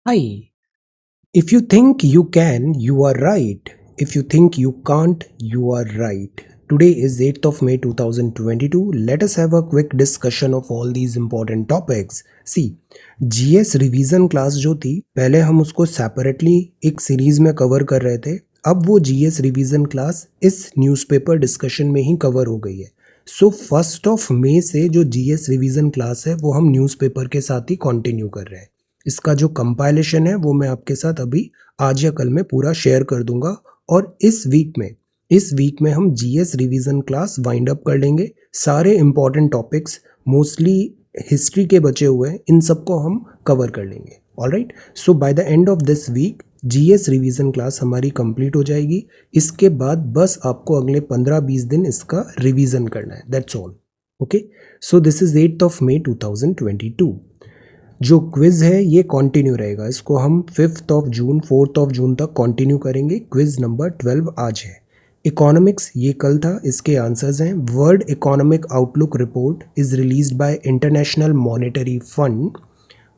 Hi. If you think you can, you are right. If you think you can't, you are right. Today is 8th of May 2022. Let us have a quick discussion of all these important topics. See, GS revision class जो थी पहले हम उसको separately एक series में cover कर रहे थे। अब वो जीएस रिवीजन क्लास इस न्यूज़पेपर डिस्कशन में ही कवर हो गई है। सो 1 से जो जीएस रिवीजन क्लास है वो हम न्यूज़पेपर के साथ ही कंटिन्यू कर रहे हैं। इसका जो कंपाइलेशन है वो मैं आपके साथ अभी आज या कल में पूरा शेयर कर दूंगा। और इस वीक में हम GS revision class wind up कर लेंगे। सारे इंपॉर्टेंट टॉपिक्स मोस्टली हिस्ट्री के बचे हुए हैं, इन सबको हम कवर कर लेंगे। Alright, so by the end of this week GS revision class हमारी कंप्लीट हो जाएगी। इसके बाद बस आपको अगले 15-20 दिन इसका रिवीजन करना है, that's all. Okay, so this is 8 मई 2022। जो क्विज़ है ये कंटिन्यू रहेगा, इसको हम 4 जून तक कंटिन्यू करेंगे। क्विज़ नंबर 12 आज है। इकोनॉमिक्स ये कल था, इसके आंसर्स हैं। World economic outlook report is released by international monetary fund.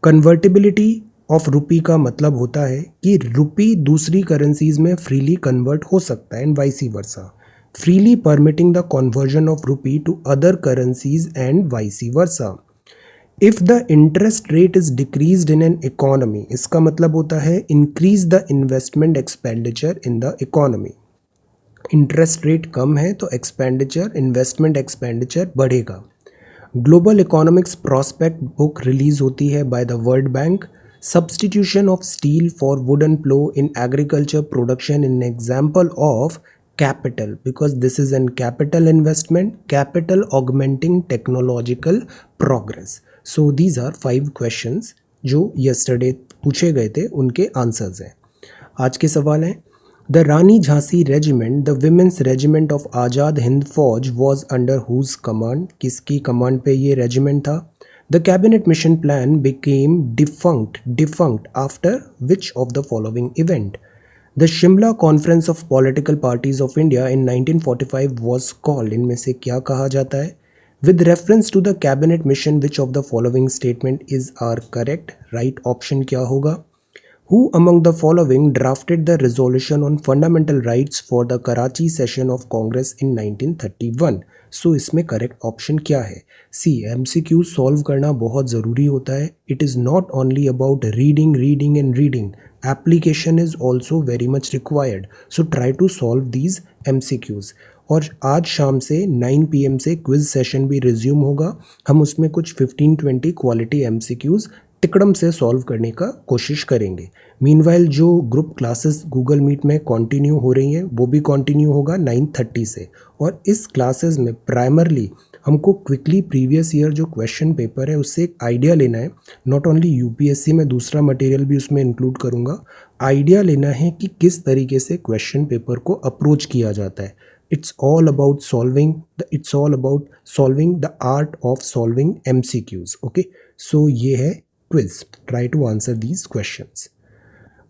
Convertibility of rupee का मतलब होता है कि रुपी दूसरी करेंसीज में फ्रीली कन्वर्ट हो सकता है and vice versa. Freely permitting the conversion of rupee to other currencies and vice versa. If the interest rate is decreased in an economy, इसका मतलब होता है increase the investment expenditure in the economy. Interest rate कम है तो expenditure, investment expenditure बढ़ेगा। Global economics prospect book release होती है by the World Bank. Substitution of steel for wooden plough in agriculture production in example of capital, because this is an capital investment, capital augmenting technological progress. So these are 5 questions जो yesterday पूछे गए थे, उनके answers हैं। आज के सवाल हैं, the Rani Jhansi regiment the women's regiment of Azad Hind Fauj was under whose command, किसकी कमांड पे ये रेजिमेंट था? The cabinet mission plan became defunct after which of the following event? The Shimla Conference of Political Parties of India in 1945 was called, इनमें से क्या कहा जाता है? With reference to the cabinet mission, which of the following statement is are correct? Right option क्या होगा? Who among the following drafted the resolution on fundamental rights for the Karachi session of Congress in 1931? सो इसमें correct option क्या है? सी, MCQ solve करना बहुत ज़रूरी होता है। It is not only about reading and reading, application is also very much required. So try to solve these MCQs. और आज शाम से 9 PM से क्विज सेशन भी रिज्यूम होगा। हम उसमें कुछ 15-20 क्वालिटी एमसीक्यूज़ तिकड़म से सॉल्व करने का कोशिश करेंगे। मीनवाइल जो ग्रुप क्लासेस गूगल मीट में कंटिन्यू हो रही हैं वो भी कंटिन्यू होगा 9:30 से। और इस क्लासेस में प्राइमरली हमको क्विकली प्रीवियस ईयर जो क्वेश्चन पेपर है उससे एक आइडिया लेना है। नॉट ओनली यूपीएससी में दूसरा मटेरियल भी उसमें इंक्लूड करूँगा। आइडिया लेना है कि किस तरीके से क्वेश्चन पेपर को अप्रोच किया जाता है। It's all about solving the art of solving MCQs। Okay, so ये है quiz. Try to answer these questions.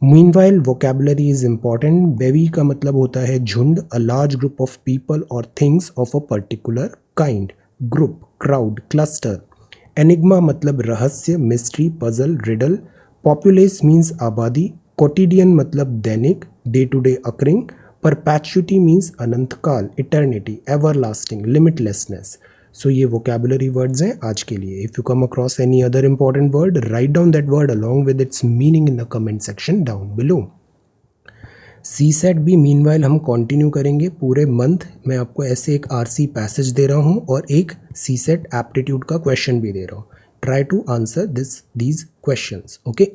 Meanwhile, vocabulary is important. बेवी का मतलब होता है झुंड, a large group of people or things of a particular kind. Group, crowd, cluster. Enigma मतलब रहस्य, mystery, puzzle, riddle. Populace means आबादी. Quotidian मतलब दैनिक, day to day occurring. Perpetuity means अनंत काल, eternity, everlasting, limitlessness. सो ये वोकेबुलरी वर्ड्स हैं आज के लिए। If you come across any other important word, right down that word along with its meaning in the comment section down below. CSAT भी meanwhile हम continue करेंगे पूरे month. मैं आपको ऐसे एक आरसी पैसेज दे रहा हूँ और एक सी सेट एप्टीट्यूड का क्वेश्चन भी दे रहा हूँ। Try to answer these questions. Okay,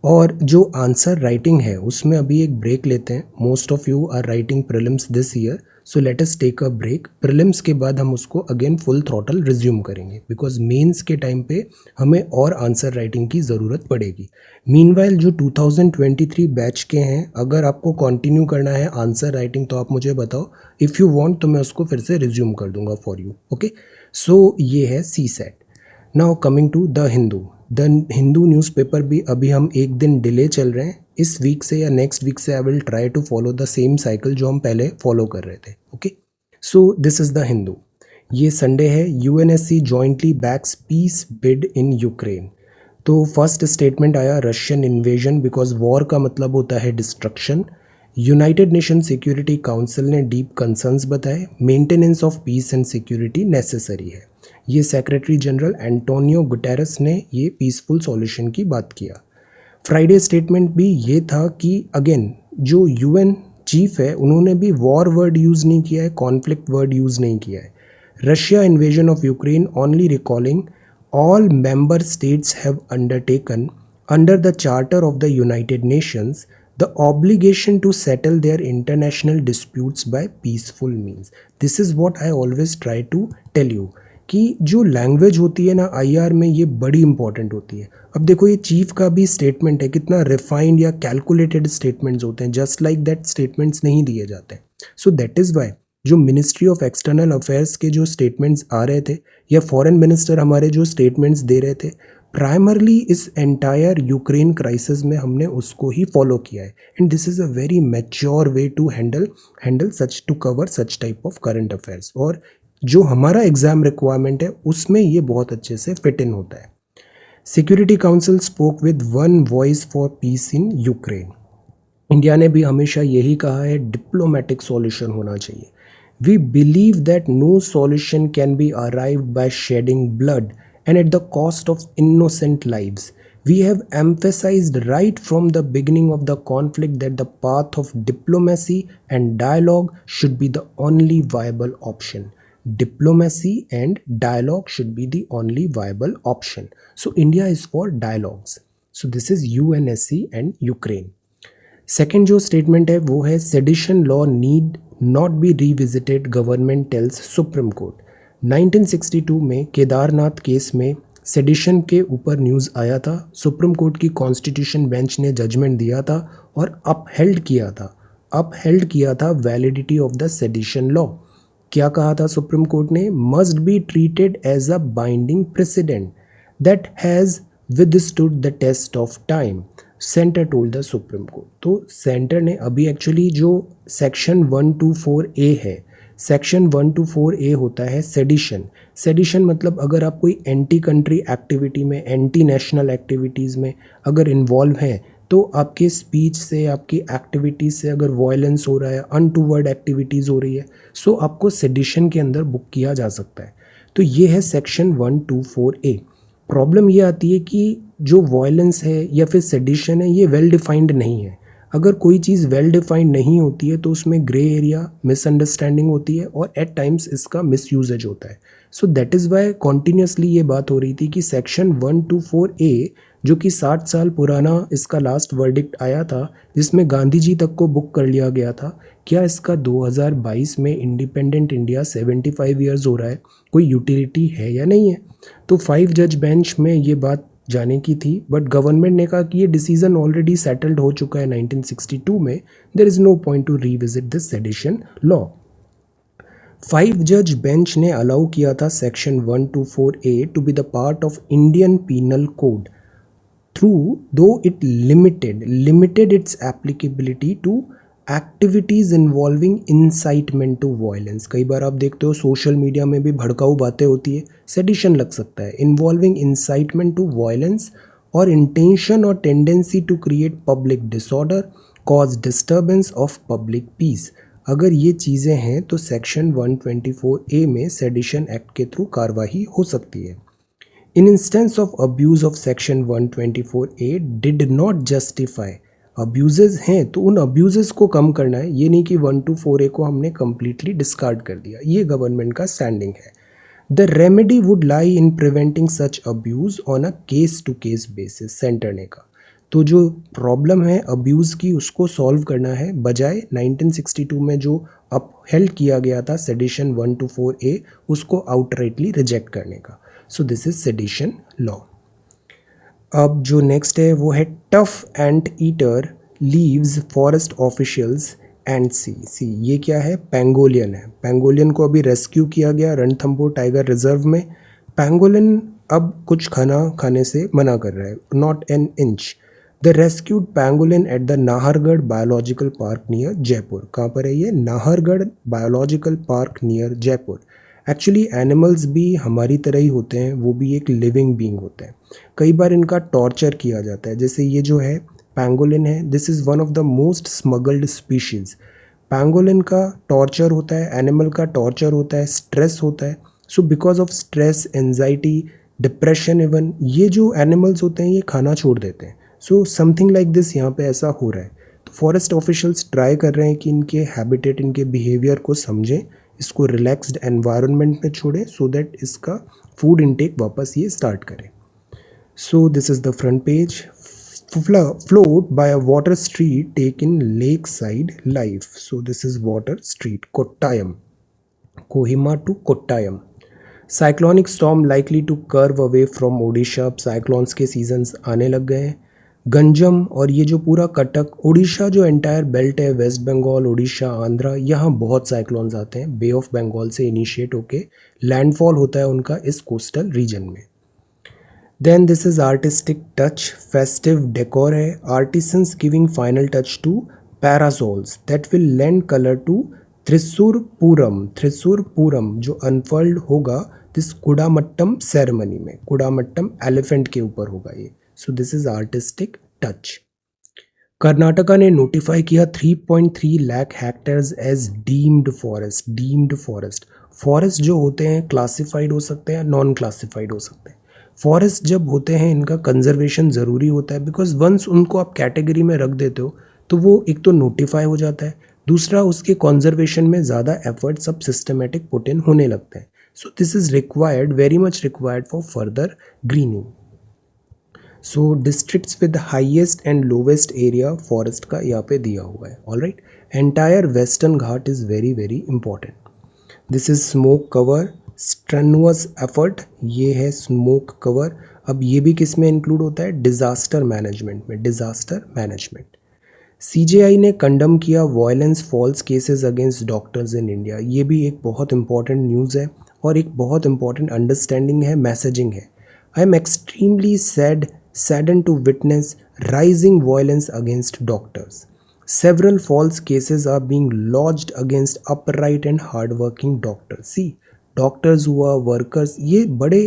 और जो आंसर राइटिंग है उसमें अभी एक ब्रेक लेते हैं। Most of you are writing prelims this year, so let us take a break. Prelims के बाद हम उसको अगेन फुल थ्रॉटल रिज्यूम करेंगे, बिकॉज मेंस के टाइम पे हमें और आंसर राइटिंग की ज़रूरत पड़ेगी। मीनवाइल जो 2023 बैच के हैं, अगर आपको कंटिन्यू करना है आंसर राइटिंग तो आप मुझे बताओ। इफ़ यू वांट तो मैं उसको फिर से रिज्यूम कर दूंगा फॉर यू। ओके, सो ये है CSAT. Now coming to the Hindu newspaper भी अभी हम एक दिन डिले चल रहे हैं। इस वीक से या नेक्स्ट वीक से I will try to follow the same cycle जो हम पहले फॉलो कर रहे थे। Okay, so this is the Hindu. ये संडे है। UNSC jointly backs peace bid in Ukraine. तो फर्स्ट स्टेटमेंट आया रशियन इन्वेजन, बिकॉज वॉर का मतलब होता है destruction. United Nation Security Council ने डीप कंसर्न्स बताए, maintenance of peace and security necessary है। ये सेक्रेटरी जनरल एंटोनियो गुटेरस ने ये पीसफुल सॉल्यूशन की बात किया। फ्राइडे स्टेटमेंट भी ये था कि अगेन जो यूएन चीफ है उन्होंने भी वॉर वर्ड यूज़ नहीं किया है, कॉन्फ्लिक्ट वर्ड यूज़ नहीं किया है। Russia invasion of Ukraine only recalling all member states have undertaken under the Charter of the United Nations the obligation to settle their international disputes by peaceful means. This is what I always try to tell you कि जो language होती है ना IR में ये बड़ी important होती है। अब देखो ये चीफ का भी स्टेटमेंट है, कितना रिफाइंड या कैलकुलेटेड स्टेटमेंट्स होते हैं, जस्ट लाइक दैट स्टेटमेंट्स नहीं दिए जाते। सो दैट इज़ वाई जो मिनिस्ट्री ऑफ एक्सटर्नल अफेयर्स के जो स्टेटमेंट्स आ रहे थे या फॉरेन मिनिस्टर हमारे जो स्टेटमेंट्स दे रहे थे, प्राइमरली इस एंटायर यूक्रेन क्राइसिस में हमने उसको ही फॉलो किया है। And this is a very mature way to handle such, to cover such type of current affairs. और जो हमारा एग्जाम रिक्वायरमेंट है उसमें ये बहुत अच्छे से फिट इन होता है। Security council spoke with one voice for piece in Ukraine. India ने भी हमेशा यही कहा है डिप्लोमेटिक सॉल्यूशन होना चाहिए। We believe that no solution can be arrived by shedding blood and at the cost of innocent lives. We have emphasized right from the beginning of the conflict that the path of diplomacy and dialogue should be the only viable option. Diplomacy and dialogue should be the only viable option. So India is for dialogues. So this is UNSC and Ukraine. Second जो statement है वो है sedition law need not be revisited, government tells supreme court. 1962 में Kedarnath case में sedition के ऊपर news आया था, सुप्रीम कोर्ट की कॉन्स्टिट्यूशन बेंच ने जजमेंट दिया था और अपहेल्ड किया था validity of the sedition law. क्या कहा था सुप्रीम कोर्ट ने? Must be treated as a binding precedent that has withstood the test of time, centre told the supreme court. तो सेंटर ने अभी एक्चुअली जो सेक्शन 124A है, सेक्शन 124A होता है सेडिशन। सेडिशन मतलब अगर आप कोई एंटी कंट्री एक्टिविटी में, एंटी नेशनल एक्टिविटीज़ में अगर इन्वॉल्व हैं, तो आपके स्पीच से, आपकी एक्टिविटीज़ से अगर वायलेंस हो रहा है, अनटूवर्ड एक्टिविटीज़ हो रही है, सो आपको सेडिशन के अंदर बुक किया जा सकता है। तो ये है सेक्शन 124A। प्रॉब्लम ये आती है कि जो वायलेंस है या फिर सेडिशन है ये वेल डिफाइंड नहीं है। अगर कोई चीज़ वेल डिफाइंड नहीं होती है तो उसमें ग्रे एरिया, मिसअंडरस्टैंडिंग होती है और एट टाइम्स इसका मिसयूजेज होता है। So that is Y continuously ये बात हो रही थी कि सेक्शन 124A जो कि 60 साल पुराना इसका लास्ट वर्डिक्ट आया था, जिसमें गांधी जी तक को बुक कर लिया गया था, क्या इसका 2022 में इंडिपेंडेंट इंडिया 75 ईयर्स हो रहा है, कोई यूटिलिटी है या नहीं है? तो 5 जज बेंच में ये बात जाने की थी, बट गवर्नमेंट ने कहा कि ये डिसीजन ऑलरेडी सेटल्ड हो चुका है 1962 में, there is no point to revisit this sedition law. 5 जज बेंच ने अलाउ किया था section 124A to be the part of Indian Penal Code through though it limited its applicability to activities involving incitement to violence. कई बार आप देखते हो social media में भी भड़काऊ बातें होती है, सेडिशन लग सकता है। इन्वॉल्विंग इंसाइटमेंट टू वायलेंस और इंटेंशन और tendency to create public disorder, cause disturbance of public peace, अगर ये चीज़ें हैं तो सेक्शन 124A में सेडिशन एक्ट के थ्रू कार्रवाई हो सकती है। In instance of abuse of section 124A did not justify, abuses हैं तो उन अब्यूजेस को कम करना है, ये नहीं कि 124A को हमने कम्प्लीटली डिस्कार्ड कर दिया। ये गवर्नमेंट का स्टैंडिंग है। The remedy would lie in preventing such abuse on a case to case basis, centre ने कहा। तो जो प्रॉब्लम है अब्यूज़ की उसको सॉल्व करना है, बजाय 1962 में जो अपहेल्ड किया गया था सेडिशन 124A उसको आउटराइटली रिजेक्ट करने का। So this is sedition law. अब जो नेक्स्ट है वो है tough anteater leaves forest officials and see. ये क्या है? पेंगोलियन है। पेंगोलियन को अभी रेस्क्यू किया गया रणथंभौर टाइगर रिजर्व में। पेंगोलियन अब कुछ खाना खाने से मना कर रहा है, not an inch. The rescued pangolin at the Nahargarh biological park near Jaipur. कहाँ पर है ये? Nahargarh biological park near Jaipur. Actually animals भी हमारी तरह ही होते हैं, वो भी एक लिविंग बीइंग होते हैं। कई बार इनका टॉर्चर किया जाता है, जैसे ये जो है पैंगोलिन है, this is one of the most smuggled species. Pangolin का टॉर्चर होता है, एनिमल का टॉर्चर होता है, स्ट्रेस होता है। So because of stress, anxiety, depression, even ये जो एनिमल्स होते हैं ये खाना छोड़ देते हैं। सो समथिंग लाइक दिस यहाँ पे ऐसा हो रहा है। तो फॉरेस्ट ऑफिशियल्स ट्राई कर रहे हैं कि इनके हैबिटेट, इनके बिहेवियर को समझें, इसको रिलैक्स्ड एनवायरनमेंट में छोड़ें सो दैट इसका फूड इनटेक वापस ये स्टार्ट करें। सो this is the front page. Float by a water street taken lakeside life. So this is water street, Kottayam, Kohima to Kottayam. Cyclonic storm likely to curve away from Odisha. अब cyclones के seasons आने लग गए हैं। गंजम और ये जो पूरा कटक उड़ीसा जो एंटायर बेल्ट है, वेस्ट बंगाल, उड़ीसा, आंध्रा, यहाँ बहुत साइक्लोन्स आते हैं। बे ऑफ बंगाल से इनिशिएट होके लैंडफॉल होता है उनका इस कोस्टल रीजन में। Then this is artistic touch, festive decor है, artisans giving final touch to parasols that will lend color to Thrissur Puram. Thrissur Puram जो अनफर्ल्ड होगा दिस कुडामट्टम सेरेमनी में, कुडामट्टम एलिफेंट के ऊपर होगा ये। So this is artistic touch. Karnataka ने नोटिफाई किया 3.3 lakh hectares as deemed forest. Deemed forest, forest जो होते हैं क्लासिफाइड हो सकते हैं, नॉन क्लासिफाइड हो सकते हैं। फॉरेस्ट जब होते हैं इनका कंजर्वेशन ज़रूरी होता है, बिकॉज वंस उनको आप कैटेगरी में रख देते हो तो वो एक तो नोटिफाई हो जाता है, दूसरा उसके कंजर्वेशन में ज़्यादा एफर्ट सब सिस्टमेटिक पुट इन होने लगते हैं। सो this is required, very much required for further grinning. So districts with highest and lowest area forest का यहाँ पे दिया हुआ है। Alright, entire western Ghat is very very important. This is smoke cover, strenuous effort, ये है smoke cover. अब ये भी किस में इंक्लूड होता है, डिज़ास्टर मैनेजमेंट में, डिज़ास्टर मैनेजमेंट। सीजेआई ने कंडम किया violence false cases against doctors in India. ये भी एक बहुत इंपॉर्टेंट न्यूज़ है और एक बहुत इंपॉर्टेंट अंडरस्टैंडिंग है, मैसेजिंग है। I am extremely saddened to witness rising violence against doctors. Several false cases are being lodged against upright and hardworking doctors. See, doctors हुआ, वर्कर्स, ये बड़े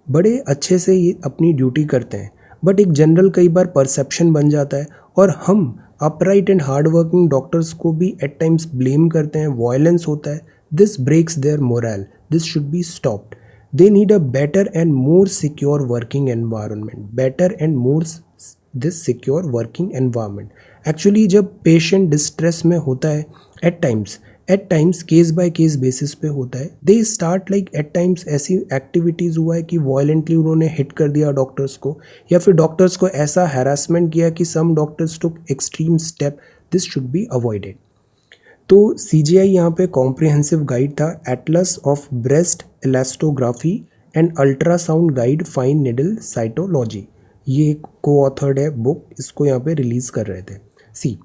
बड़े अच्छे से ये अपनी ड्यूटी करते हैं, बट एक जनरल कई बार परसेप्शन बन जाता है और हम upright and hard working doctors को भी एट टाइम्स ब्लेम करते हैं, वायलेंस होता है। This breaks their moral, this should be stopped. They need a better and more secure working environment, better and more this secure working environment. Actually जब patient distress में होता है at times case by case basis पे होता है, they start like at times ऐसी activities हुआ है कि वायलेंटली उन्होंने हिट कर दिया डॉक्टर्स को, या फिर डॉक्टर्स को ऐसा हैरासमेंट किया कि some doctors took extreme step. This should be avoided. तो सीजीआई यहाँ पे कॉम्प्रिहेंसिव गाइड था, atlas of breast elastography and ultrasound guided fine needle cytology, ये को ऑथर्ड है बुक, इसको यहाँ पे रिलीज कर रहे थे। See,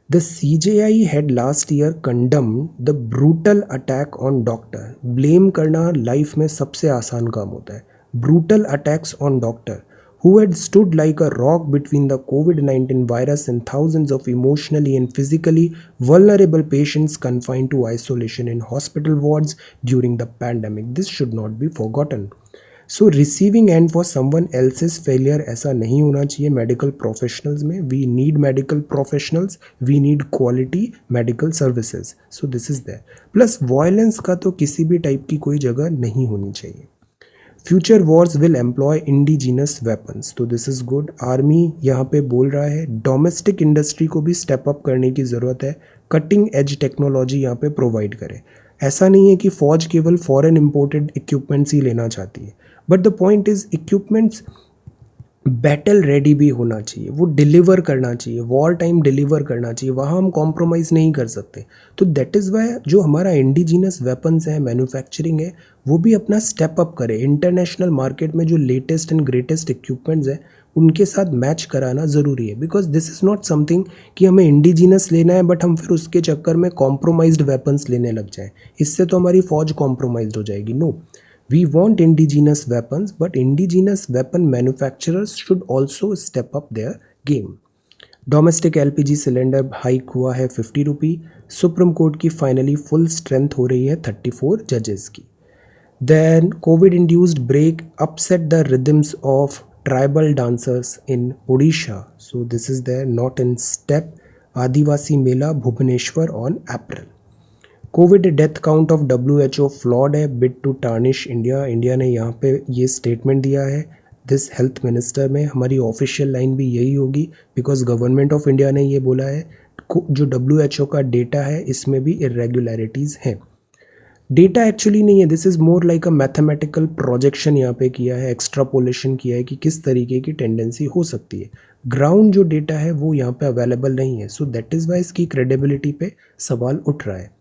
the CJI had last year condemned the brutal attack on doctor. Blame करना लाइफ में सबसे आसान काम होता है। Brutal attacks on doctor who had stood like a rock between the COVID-19 virus and thousands of emotionally and physically vulnerable patients confined to isolation in hospital wards during the pandemic. This should not be forgotten. So receiving end for someone else's failure ऐसा नहीं होना चाहिए medical professionals में. We need medical professionals, we need quality medical services. So this is there. Plus violence का तो किसी भी type की कोई जगह नहीं होनी चाहिए. Future wars will employ indigenous weapons, तो दिस इज़ गुड। आर्मी यहाँ पे बोल रहा है डोमेस्टिक इंडस्ट्री को भी स्टेप अप करने की ज़रूरत है, कटिंग एज टेक्नोलॉजी यहाँ पे प्रोवाइड करे। ऐसा नहीं है कि फ़ौज केवल फॉरेन इम्पोर्टेड इक्विपमेंट्स ही लेना चाहती है, but the point is equipments battle ready भी होना चाहिए, वो डिलीवर करना चाहिए, वॉर टाइम डिलीवर करना चाहिए, वहाँ हम कॉम्प्रोमाइज़ नहीं कर सकते। तो दैट इज़ वाई जो हमारा इंडिजीनस वेपन्स है, मैन्युफैक्चरिंग है, वो भी अपना स्टेप अप करे। इंटरनेशनल मार्केट में जो लेटेस्ट एंड ग्रेटेस्ट इक्विपमेंट्स हैं उनके साथ मैच कराना ज़रूरी है, because this is not something कि हमें इंडिजीनस लेना है बट हम फिर उसके चक्कर में कॉम्प्रोमाइज्ड वेपन्स लेने लग जाएँ, इससे तो हमारी फ़ौज कॉम्प्रोमाइज्ड हो जाएगी। No, we want indigenous weapons, but indigenous weapon manufacturers should also step up their game. Domestic LPG cylinder hike हुआ है 50 रुपी। सुप्रीम कोर्ट की फाइनली फुल स्ट्रेंथ हो रही है 34 जजेस की। Then COVID-induced break upset the rhythms of tribal dancers in Odisha. So this is there, not in step. Adivasi Mela Bhubaneswar on April. Covid death count of WHO flawed है, bid to tarnish India. India ने यहाँ पे ये statement दिया है this health minister में. हमारी official line भी यही होगी बिकॉज गवर्नमेंट ऑफ इंडिया ने ये बोला है. जो WHO का डेटा है इसमें भी इरेगुलरिटीज़ हैं. डेटा एक्चुअली नहीं है, this is more like a mathematical projection यहाँ पे किया है, एक्स्ट्रापोलेशन किया है कि किस तरीके की टेंडेंसी हो सकती है. ग्राउंड जो डेटा है वो यहाँ पे अवेलेबल नहीं है. सो दैट इज़ वाई इसकी क्रेडिबिलिटी पे सवाल उठ रहा है.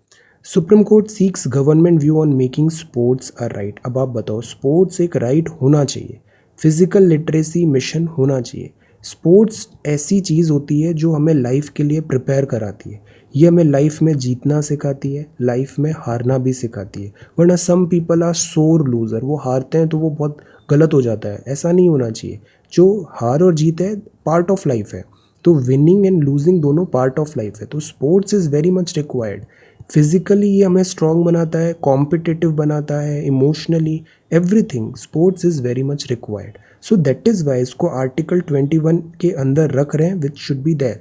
Supreme Court seeks government view on making sports a right. अब आप बताओ, स्पोर्ट्स एक राइट होना चाहिए, फिजिकल लिटरेसी मिशन होना चाहिए. स्पोर्ट्स ऐसी चीज़ होती है जो हमें लाइफ के लिए प्रिपेयर कराती है. ये हमें लाइफ में जीतना सिखाती है, लाइफ में हारना भी सिखाती है. वरना सम पीपल आर सोर लूज़र, वो हारते हैं तो वो बहुत गलत हो जाता है. ऐसा नहीं होना चाहिए. जो हार और जीत है पार्ट ऑफ लाइफ है. तो विनिंग एंड लूजिंग दोनों पार्ट ऑफ लाइफ है. तो sports is very much required. Physically ये हमें स्ट्रॉन्ग बनाता है, कॉम्पिटिटिव बनाता है, emotionally everything. Sports is very much required. So that is why इसको आर्टिकल 21 के अंदर रख रहे हैं which should be there.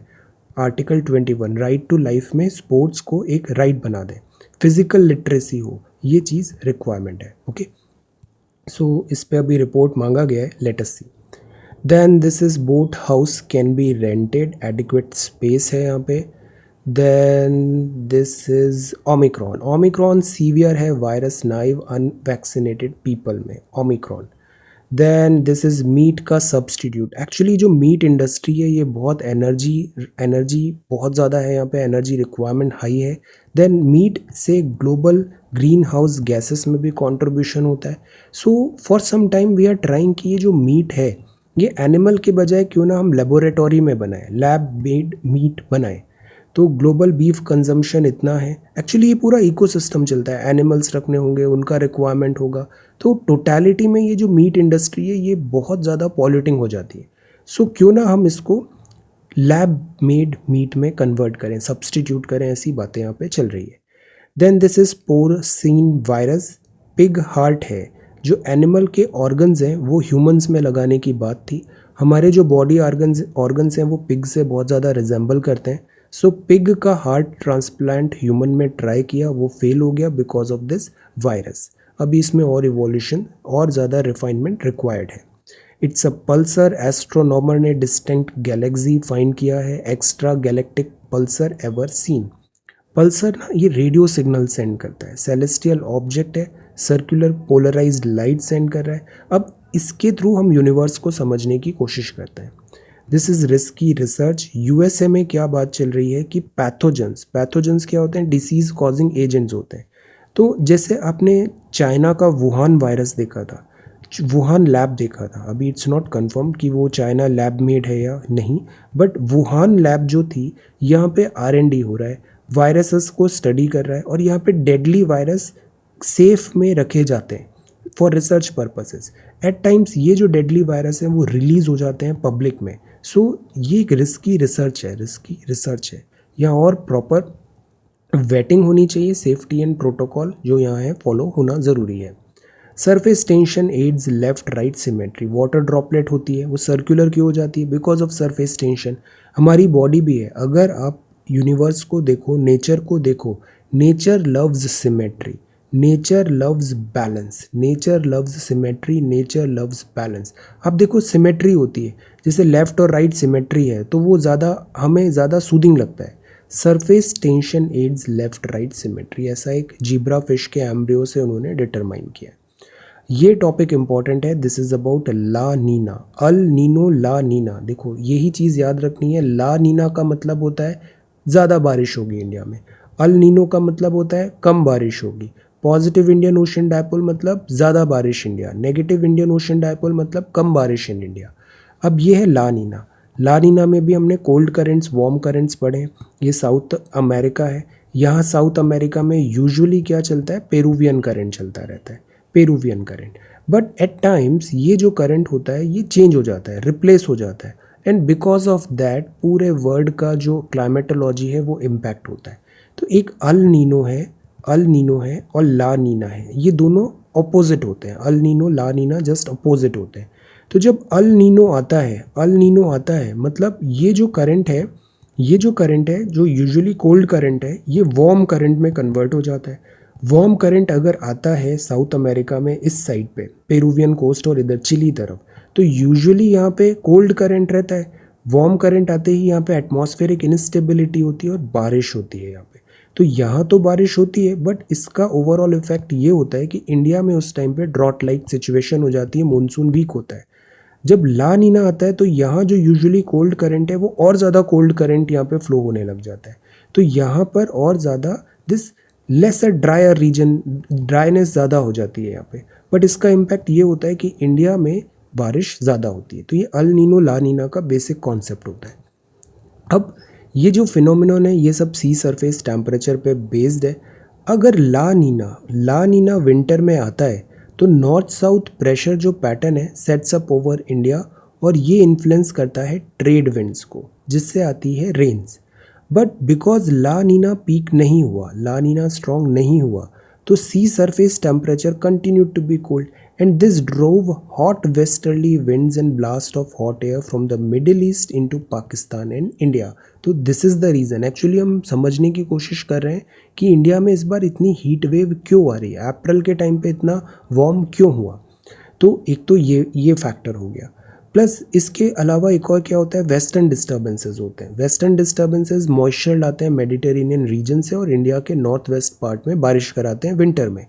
Article 21 right to life में स्पोर्ट्स को एक राइट बना दें. फिजिकल लिटरेसी हो, ये चीज़ रिक्वायरमेंट है. ओके, सो इस पर अभी रिपोर्ट मांगा गया है, let us see. Then this is boat house can be rented, adequate space है यहाँ पे. Then this is omicron. Omicron severe है वायरस नाइव अनवैक्सीनेटेड पीपल में, omicron. Then this is meat का सब्सटीट्यूट. एक्चुअली जो मीट इंडस्ट्री है ये बहुत एनर्जी बहुत ज़्यादा है यहाँ पे, एनर्जी रिक्वायरमेंट हाई है. देन मीट से ग्लोबल ग्रीन हाउस गैसेस में भी कंट्रीब्यूशन होता है. So for some time we are trying कि ये जो मीट है ये एनिमल के बजाय क्यों ना हम लेबोरेटरी में बनाएं, लैब मेड मीट बनाएं. तो ग्लोबल बीफ कंजम्पशन इतना है. एक्चुअली ये पूरा इकोसिस्टम चलता है, एनिमल्स रखने होंगे, उनका रिक्वायरमेंट होगा. तो टोटलिटी में ये जो मीट इंडस्ट्री है ये बहुत ज़्यादा पॉल्यूटिंग हो जाती है. सो क्यों ना हम इसको लैब मेड मीट में कन्वर्ट करें, सब्सटीट्यूट करें. ऐसी बातें यहाँ पे चल रही है. Then this is porcine virus. Pig heart है. जो एनिमल के ऑर्गन्स हैं वो ह्यूमंस में लगाने की बात थी. हमारे जो बॉडी ऑर्गन्स हैं वो पिग से बहुत ज़्यादा रिजेंबल करते हैं. सो पिग का हार्ट ट्रांसप्लांट ह्यूमन में ट्राई किया, वो फेल हो गया बिकॉज ऑफ दिस वायरस. अभी इसमें और इवोल्यूशन और ज़्यादा रिफाइनमेंट रिक्वायर्ड है. It's a Pulsar. एस्ट्रोनॉमर ने डिस्टिंक्ट गैलेक्सी फाइंड किया है, extra galactic Pulsar ever seen. Pulsar ना ये रेडियो सिग्नल सेंड करता है, सेलेस्टियल ऑब्जेक्ट है, सर्कुलर पोलराइज्ड लाइट सेंड कर रहा है. अब इसके थ्रू हम यूनिवर्स को समझने की कोशिश करते हैं. This is risky research. USA में क्या बात चल रही है कि पैथोजेंस क्या होते हैं, डिसीज़ कॉजिंग एजेंट्स होते हैं. तो जैसे आपने चाइना का वुहान वायरस देखा था, वुहान लैब देखा था. अभी इट्स नॉट कन्फर्म कि वो चाइना लैब मेड है या नहीं, बट वुहान लैब जो थी यहाँ पे R&D हो रहा है, वायरसेस को स्टडी कर रहा है. और यहाँ पे डेडली वायरस सेफ में रखे जाते हैं for research purposes. At times ये जो डेडली वायरस हैं वो रिलीज़ हो जाते हैं पब्लिक में. सो ये एक रिस्की रिसर्च है. यहाँ और प्रॉपर वेटिंग होनी चाहिए, सेफ्टी एंड प्रोटोकॉल जो यहाँ है फॉलो होना ज़रूरी है. Surface tension aids left right symmetry. Water droplet होती है वो सर्कुलर क्यों हो जाती है, बिकॉज ऑफ सरफेस टेंशन. हमारी बॉडी भी है. अगर आप यूनिवर्स को देखो, नेचर को देखो, nature loves symmetry, nature loves balance, nature loves symmetry, nature loves balance. अब देखो सिमेट्री होती है, जैसे लेफ़्ट और राइट सिमेट्री है तो वो हमें ज़्यादा सूदिंग लगता है. Surface tension aids left right symmetry, ऐसा एक जीब्रा फिश के एम्ब्रियो से उन्होंने डिटरमाइन किया. ये टॉपिक इंपॉर्टेंट है. This is about La Nina, El Nino La Nina. देखो यही चीज़ याद रखनी है. ला नीना का मतलब होता है ज़्यादा बारिश होगी इंडिया में. अल नीनो का मतलब होता है कम बारिश होगी. पॉजिटिव इंडियन ओशन डायपोल मतलब ज़्यादा बारिश India, negative Indian ocean dipole मतलब कम बारिश इन इंडिया. अब ये है ला नीना. ला नीना में भी हमने कोल्ड करेंट्स, वार्म करेंट्स पढ़े हैं. ये साउथ अमेरिका है. यहाँ साउथ अमेरिका में यूजुअली क्या चलता है, पेरुवियन करंट चलता रहता है, Peruvian current. But at times ये जो करंट होता है ये चेंज हो जाता है, रिप्लेस हो जाता है. एंड बिकॉज ऑफ दैट पूरे वर्ल्ड का जो क्लाइमेटोलॉजी है वो इम्पैक्ट होता है. तो एक अल नीनो है और ला नीना है. ये दोनों ऑपोजिट होते हैं। अल Nino La Neena just opposite होते हैं। तो जब अल नीनो आता है मतलब ये जो करंट है जो यूजुअली कोल्ड करंट है, ये वार्म करंट में कन्वर्ट हो जाता है। वार्म करंट अगर आता है साउथ अमेरिका में इस साइड पे पेरुवियन कोस्ट और इधर चिली तरफ, तो यूजुअली यहाँ पे कोल्ड करंट रहता है। वार्म करंट आते ही यहाँ पे एटमॉस्फेरिक इनस्टेबिलिटी होती है और बारिश होती है यहाँ पे। तो यहाँ तो बारिश होती है, बट इसका ओवरऑल इफेक्ट ये होता है कि इंडिया में उस टाइम पे ड्रॉट लाइक सिचुएशन हो जाती है, मानसून वीक होता है। जब ला नीना आता है तो यहाँ जो यूजुअली कोल्ड करंट है वो और ज़्यादा कोल्ड करंट यहाँ पे फ्लो होने लग जाता है। तो यहाँ पर और ज़्यादा this lesser drier region, dryness ज़्यादा हो जाती है यहाँ पे। बट इसका इम्पैक्ट ये होता है कि इंडिया में बारिश ज़्यादा होती है। तो ये अल नीनो ला नीना का बेसिक कॉन्सेप्ट होता है। अब ये जो फिनोमिनन है ये सब सी सरफेस टेम्परेचर पे बेस्ड है। अगर ला नीना विंटर में आता है तो नॉर्थ साउथ प्रेशर जो पैटर्न है सेट्स अप ओवर इंडिया, और ये इन्फ्लुएंस करता है ट्रेड विंड्स को, जिससे आती है rains. But because La Nina peak नहीं हुआ, ला नीना स्ट्रॉन्ग नहीं हुआ, तो sea surface temperature continue to be cold and this drove hot westerly winds and blast of hot air from the Middle East into Pakistan and India। तो this is the reason. Actually हम समझने की कोशिश कर रहे हैं कि India में इस बार इतनी हीट वेव क्यों आ रही है, अप्रैल के टाइम पे इतना वार्म क्यों हुआ। तो एक तो ये फैक्टर हो गया। प्लस इसके अलावा एक और क्या होता है, वेस्टर्न डिस्टर्बेंसेस होते हैं। वेस्टर्न डिस्टर्बेंसेस मॉइस्चर लाते हैं मेडिटेरेनियन रीजन से और इंडिया के नॉर्थ वेस्ट पार्ट में बारिश कराते हैं विंटर में।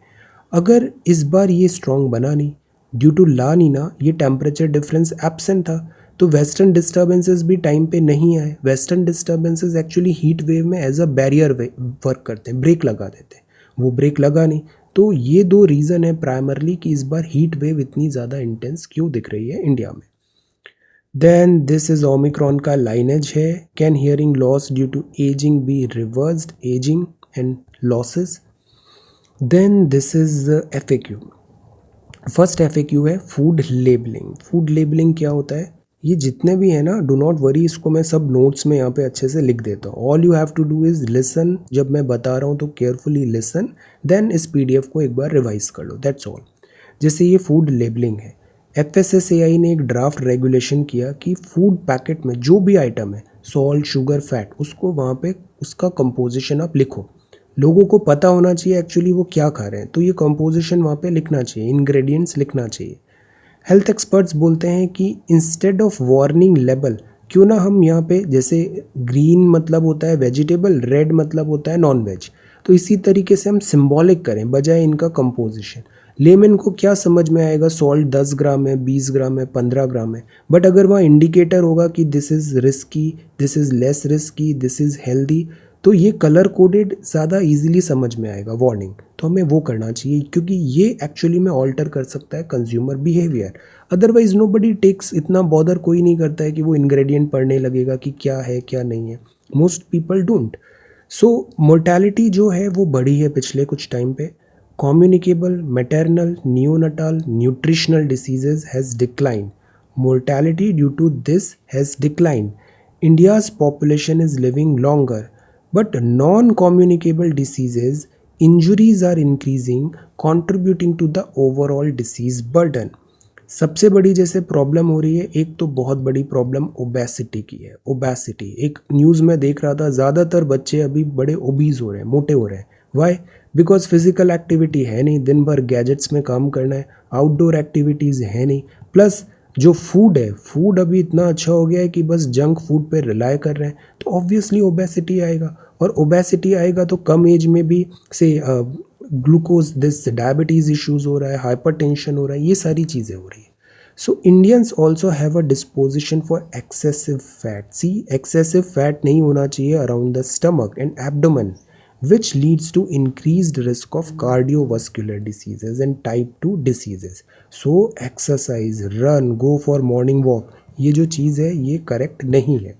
अगर इस बार ये स्ट्रॉन्ग बना नहीं, ड्यू टू ला नीना ये टेम्परेचर डिफरेंस एब्सेंट था, तो वेस्टर्न डिस्टर्बेंसेस भी टाइम पे नहीं आए। Western disturbances actually heat wave में एज अ बैरियर वर्क करते हैं, ब्रेक लगा देते हैं। वो ब्रेक लगा नहीं। तो ये दो रीज़न है प्राइमरली कि इस बार हीट वेव इतनी ज़्यादा इंटेंस क्यों दिख रही है इंडिया में। देन दिस इज ओमिक्रॉन का लाइनेज है। Can hearing loss due to ageing be reversed, ageing and losses. Then this is FAQ। First FAQ है फूड लेबलिंग। फूड लेबलिंग क्या होता है, ये जितने भी है ना, डू नॉट वरी, इसको मैं सब नोट्स में यहाँ पे अच्छे से लिख देता हूँ। All you have to do is listen. जब मैं बता रहा हूँ तो केयरफुली लिसन, देन इस PDF को एक बार रिवाइज कर लो, दैट्स ऑल। जैसे ये फूड लेबलिंग है, FSSAI ने एक ड्राफ्ट रेगुलेशन किया कि फूड पैकेट में जो भी आइटम है, सॉल्ट, शुगर, फैट, उसको वहाँ पे उसका कंपोजिशन आप लिखो। लोगों को पता होना चाहिए एक्चुअली वो क्या खा रहे हैं, तो ये कंपोजिशन वहाँ पे लिखना चाहिए, इंग्रेडिएंट्स लिखना चाहिए। हेल्थ एक्सपर्ट्स बोलते हैं कि इंस्टेड ऑफ वार्निंग लेबल, क्यों ना हम यहाँ पे, जैसे ग्रीन मतलब होता है वेजिटेबल, रेड मतलब होता है नॉन वेज, तो इसी तरीके से हम सिंबॉलिक करें बजाय इनका कंपोजिशन। लेमन को क्या समझ में आएगा सॉल्ट 10 ग्राम है, 20 ग्राम है, 15 ग्राम है, बट अगर वहाँ इंडिकेटर होगा कि this is risky, this is less risky, this is healthy, तो ये कलर कोडेड ज़्यादा इजीली समझ में आएगा वार्निंग। तो हमें वो करना चाहिए क्योंकि ये एक्चुअली में ऑल्टर कर सकता है कंज्यूमर बिहेवियर। अदरवाइज नो बडी टेक्स, इतना बॉदर कोई नहीं करता है कि वो इंग्रेडिएंट पढ़ने लगेगा कि क्या है क्या नहीं है। Most people don't. So mortality जो है वो बढ़ी है पिछले कुछ टाइम पे। Communicable, maternal, neonatal, nutritional diseases has decline. Mortality due to this has decline. India's population is living longer, but non-communicable diseases, injuries are increasing, contributing to the overall disease burden। सबसे बड़ी जैसे problem हो रही है, एक तो बहुत बड़ी प्रॉब्लम ओबेसिटी की है। ओबेसिटी, एक न्यूज़ में देख रहा था, ज़्यादातर बच्चे अभी बड़े ओबीज हो रहे हैं, मोटे हो रहे हैं। वाई? बिकॉज फिजिकल एक्टिविटी है नहीं, दिन भर गैजेट्स में काम करना है, आउटडोर एक्टिविटीज़ है नहीं, प्लस जो फूड है, फूड अभी इतना अच्छा हो गया है कि बस जंक फूड पे रिलाई कर रहे हैं, तो ऑब्वियसली ओबेसिटी आएगा। और ओबेसिटी आएगा तो कम एज में भी से ग्लूकोज, दिस डायबिटीज़ इश्यूज़ हो रहा है, हाइपरटेंशन हो रहा है, ये सारी चीज़ें हो रही है। So Indians also have a disposition for excessive fat. See, excessive fat नहीं होना चाहिए around the stomach and abdomen, which leads to increased risk of cardiovascular diseases and type 2 diseases। So exercise, run, go for morning walk, ये जो चीज़ है ये correct नहीं है।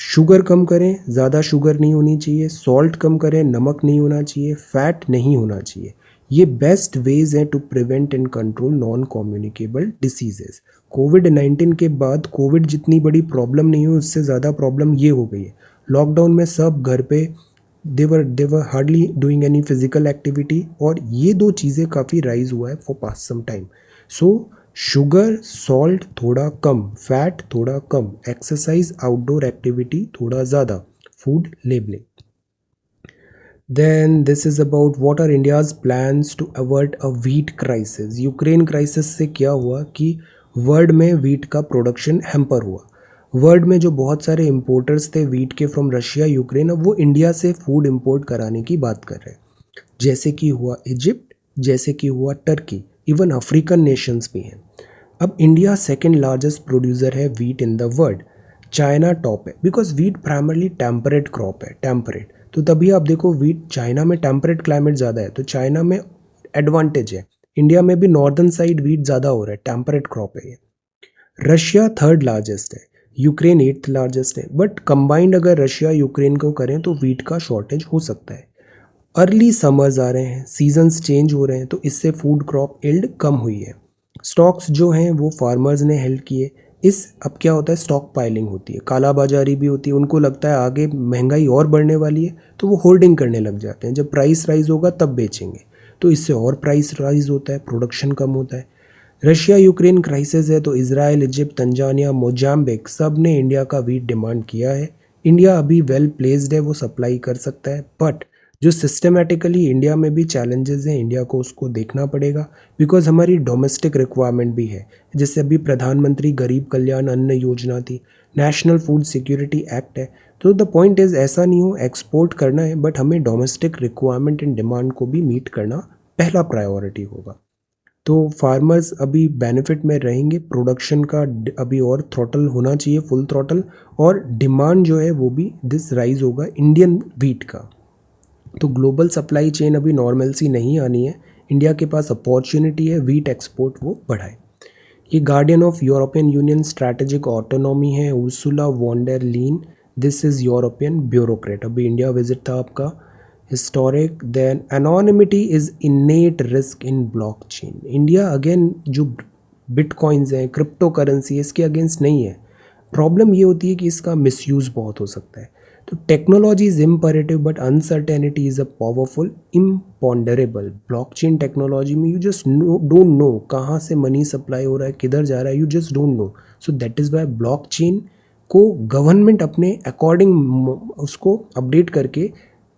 Sugar कम करें, ज़्यादा शुगर नहीं होनी चाहिए, सॉल्ट कम करें, नमक नहीं होना चाहिए, फैट नहीं होना चाहिए। ये बेस्ट वेज हैं to prevent and control non communicable diseases. कोविड-19 के बाद कोविड जितनी बड़ी प्रॉब्लम नहीं हुई, उससे ज़्यादा प्रॉब्लम ये हो गई है। लॉकडाउन में सब घर पे they were hardly doing any physical activity, और ये दो चीज़ें काफ़ी राइज हुआ है for past some time. So sugar salt थोड़ा कम, फैट थोड़ा कम, एक्सरसाइज आउटडोर एक्टिविटी थोड़ा ज़्यादा, food labelling. Then this is about what are India's plans to avert a wheat crisis. Ukraine crisis से क्या हुआ कि वर्ल्ड में वीट का प्रोडक्शन हैम्पर हुआ. वर्ल्ड में जो बहुत सारे इंपोर्टर्स थे वीट के फ्रॉम रशिया यूक्रेन, अब वो इंडिया से फूड इंपोर्ट कराने की बात कर रहे हैं. जैसे कि हुआ इजिप्ट, जैसे कि हुआ टर्की, इवन अफ्रीकन नेशंस भी हैं. अब इंडिया सेकेंड लार्जेस्ट प्रोड्यूसर है wheat in the world. China top है, because wheat primarily temperate crop है, टेम्परेट. तो तभी आप देखो वीट चाइना में टेम्परेट क्लाइमेट ज़्यादा है तो चाइना में एडवांटेज है. इंडिया में भी नॉर्दर्न साइड वीट ज़्यादा हो रहा है, टेम्परेट क्रॉप है ये. रशिया थर्ड लार्जेस्ट है, यूक्रेन एट्थ लार्जेस्ट है, बट कंबाइंड अगर रशिया यूक्रेन को करें तो वीट का शॉर्टेज हो सकता है. अर्ली समर्स आ रहे हैं, सीजन्स चेंज हो रहे हैं, तो इससे फूड क्रॉप इल्ड कम हुई है. स्टॉक्स जो हैं वो फार्मर्स ने हेल्ड किए. इस अब क्या होता है, स्टॉक पाइलिंग होती है, काला बाजारी भी होती है. उनको लगता है आगे महंगाई और बढ़ने वाली है तो वो होल्डिंग करने लग जाते हैं. जब प्राइस राइज होगा तब बेचेंगे, तो इससे और प्राइस राइज होता है, प्रोडक्शन कम होता है. रशिया यूक्रेन क्राइसिस है तो इसराइल, इजिप्ट, तंजानिया, मोजाम्बिक सब ने इंडिया का वीट डिमांड किया है. इंडिया अभी वेल प्लेस्ड है, वो सप्लाई कर सकता है, बट जो सिस्टमेटिकली इंडिया में भी चैलेंजेस हैं इंडिया को उसको देखना पड़ेगा, बिकॉज हमारी डोमेस्टिक रिक्वायरमेंट भी है. जैसे अभी प्रधानमंत्री गरीब कल्याण अन्न योजना थी, नेशनल फूड सिक्योरिटी एक्ट है. तो द पॉइंट इज़ ऐसा नहीं हो एक्सपोर्ट करना है, बट हमें डोमेस्टिक रिक्वायरमेंट एंड डिमांड को भी मीट करना पहला प्रायोरिटी होगा. तो फार्मर्स अभी बेनिफिट में रहेंगे, प्रोडक्शन का अभी और थ्रॉटल होना चाहिए, फुल थ्रॉटल, और डिमांड जो है वो भी दिस राइज होगा इंडियन वीट का. तो ग्लोबल सप्लाई चेन अभी नॉर्मलसी नहीं आनी है, इंडिया के पास अपॉर्चुनिटी है वीट एक्सपोर्ट वो बढ़ाए. ये guardian of European Union strategic autonomy है Ursula von der Leyen. This is European bureaucrat. अभी इंडिया विजिट था आपका. Historic, then anonymity is innate risk in blockchain. India again जो बिटकॉइंस हैं, क्रिप्टो करेंसी, इसके अगेंस्ट नहीं है. प्रॉब्लम ये होती है कि इसका मिसयूज़ बहुत हो सकता है. तो technology is imperative but uncertainty is a powerful imponderable. Blockchain technology में यू जस्ट डोंट नो कहाँ से मनी सप्लाई हो रहा है, किधर जा रहा है, you just don't no. So that is Y blockchain को गवर्नमेंट अपने अकॉर्डिंग उसको अपडेट करके